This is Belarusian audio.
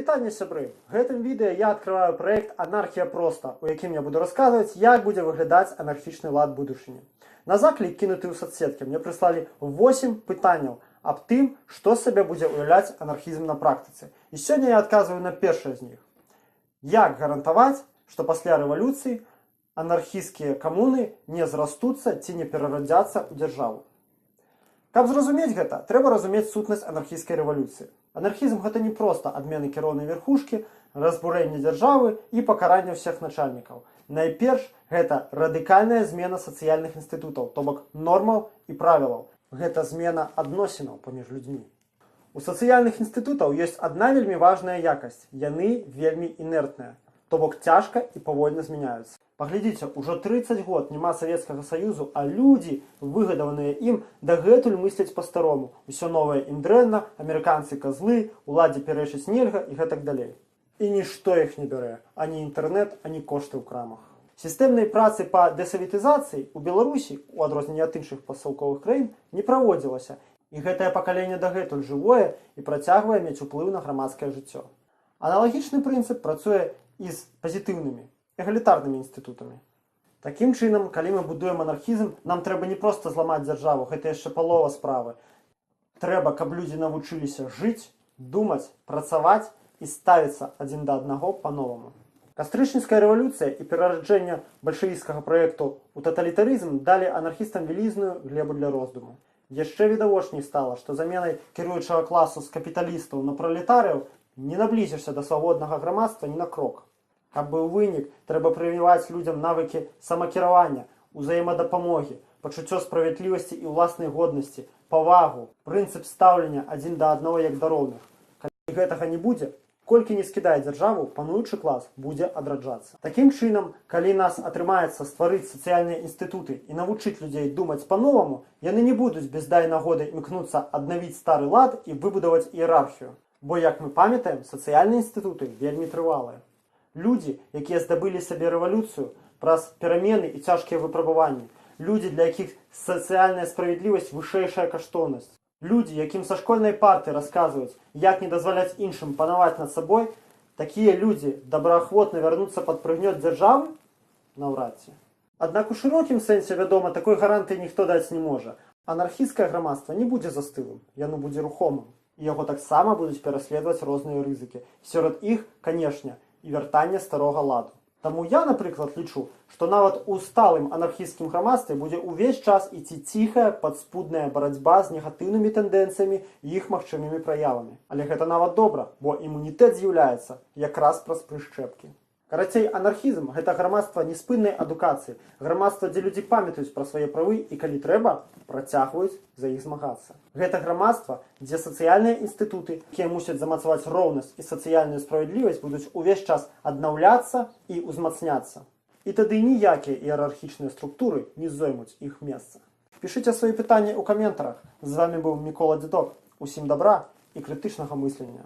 вітання, сябры! В гэтым відэа я адкрываю праект «Анархія проста», у якім я буду расказваць, як будзе выглядаць анархічны лад будучыні. На заклік, кінуты ў соцсеткі, мне прыслалі 8 пытанняў аб тым, што з сабе будзе уяўляць анархізм на практыцы. І сёння я адказваю на першае з них. Як гарантаваць, што пасля рэвалюцыі анархісцкія камуны не зрастуцца ці не перарадзяцца ў дзяржаву? Каб зразумець гэта, трэба разумець сутнасць анархійскай рэвалюцыі. Анархізм гэта не проста адмены кіроўнай верхушкі, разбурэнне дзяржавы і пакаранне ўсіх начальнікаў. Найперш, гэта радыкальная змена сацыяльных інстытутаў, то бок нормаў і правілаў. Гэта змена адносінаў паміж людзьмі. У сацыяльных інстытутаў ёсць адна вельмі важная якасць. Яны вельмі інертныя, то бок цяжка і павольна змяняюцца. Паглядзіце, ужо 30 год няма Савецкага Саюзу, а людзі, выгадаваныя ім, дагэтуль мысляць па-старому. Усё новае ім дрэнна, амерыканцы казлы, уладзе пярэчыць нельга і гэтак далей. І нішто іх не бярэ, ані інтэрнэт, ані кошты ў крамах. Сістэмнай працы па дэсаветызацыі ў Беларусі, у адрозненне ад іншых пастаўковых краін, не праводзілася. І гэтае пакаленне дагэтуль жывое і працягвае мець уплыў на грамадскае жыццё. Аналагічны прынцып працуе і з пазітыўнымі, эгалітарнымі інстытутамі. Такім чынам, калі мы будуем анархізм, нам трэба не проста зламаць дзяржаву, гэта яшчэ палова справы. Трэба, каб людзі навучыліся жыць, думаць, працаваць і ставіцца адзін да аднаго па-новаму. Кастрычніцкая рэвалюцыя і перараджэнне бальшавіцкага праекту ў таталітарызм далі анархістам вялізную глебу для роздуму. Яшчэ відавочней стала, што заменай кіруючага класу з капіталістаў на пралетарыяў не наблізішся да свабоднага грамадства ні на крок. Каб быў вынік, трэба прывіваць людзям навыкі самакіравання, узаемадапамогі, пачуццё справядлівасці і ўласнай годнасці, павагу, прынцып стаўлення адзін да аднаго як да роўных. Калі гэтага не будзе, колькі не скідае дзяржаву, пануючы клас будзе адраджацца. Такім чынам, калі нас атрымаецца стварыць сацыяльныя інстытуты і навучыць людзей думаць па-новаму, яны не будуць без дай нагоды імкнуцца аднавіць стары лад і выбудаваць іерархію. Бо, як мы памятаем, сацыяльныя інстытуты вельмі трывалыя. Людзі, якія здабылі сабе рэвалюцыю праз перамены і цяжкія выпрабаванні. Людзі, для якіх сацыяльная справядлівасць вышэйшая каштоўнасць. Людзі, якім са школьнай парты расказваюць, як не дазваляць іншым панаваць над сабой, такія людзі добраахвотна вярнуцца пад прыгнёт дзяржавы? Наўрад ці. Аднак у шырокім сэнсе, вядома, такой гарантыі ніхто даць не можа. Анархісцкае грамадства не будзе застылым, яно будзе рухомым. І яго таксама будуць пераследаваць розныя рызыкі. Сярод іх, канешне, і вяртанне старога ладу. Таму я, напрыклад, лічу, што нават у сталым анархісцкім грамадстве будзе ўвесь час ісці ціхая, падспудная барацьба з негатыўнымі тэндэнцыямі і іх магчымымі праявамі. Але гэта нават добра, бо імунітэт з'яўляецца якраз праз прышчэпкі. Карацей, анархізм – гэта грамадства неспыннай адукацыі, грамадства, дзе людзі памятаюць пра свае правы і, калі трэба, працягваюць за іх змагацца. Гэта грамадства, дзе сацыяльныя інстытуты, якія мусяць замацаваць роўнасць і сацыяльную справядлівасць, будуць увесь час аднаўляцца і ўзмацняцца. І тады ніякія іерархічныя структуры не зоймуць іх месца. Пішыце свае пытанні ў каментарах. З вами быў Мікола Дзедок. Усім добра і крытычнага мыслення.